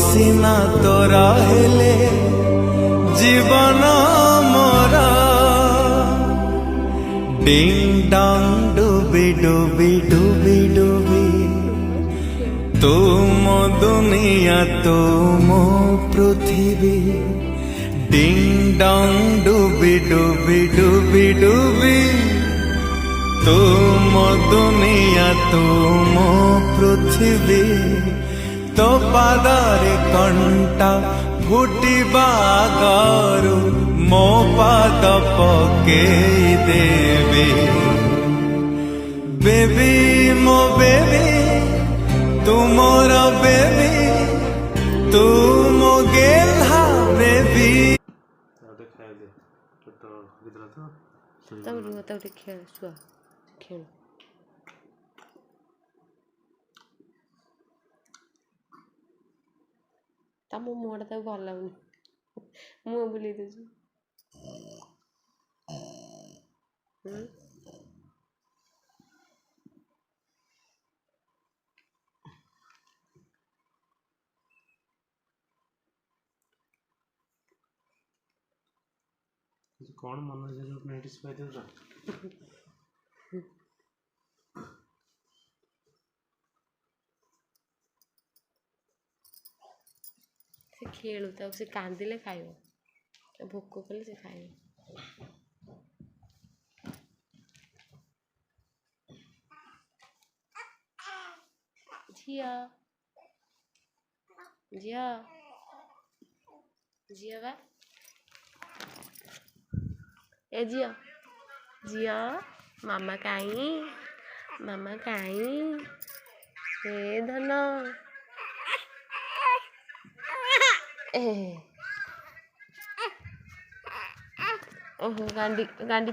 ସିନା ତୋର ହେଲେ ଜୀବନ ମୋର डिंग डांग डुबी डुबी डुबी डुबी तू मो दुनिया तू मो पृथ्वी डिंग डांग डुबी डुबी डुबी डुबी तू मो दुनिया तू मो पृथ्वी तो पादरे कंटा फुटिबा गरु मो पाद पकेई देबी बेबी मो बेबी तू मोर बेबी तू मो गेल्हा बेबी ତାପରେ ଖେଳ ଶୁଆ ଖେଳ ତା ମୋ ମୁହଁଟା ତାକୁ ଭଲ ଲାଗୁନି ମୁହଁ ବୁଲେଇ ଦେଉଛି कौन मन नोटिस पाई से खेलू तो से कांदिले खाइब भोक कले से खाइब झिया झिया झिया बा ए झिया झिया मामा काई ए धन ए ओहो गांडी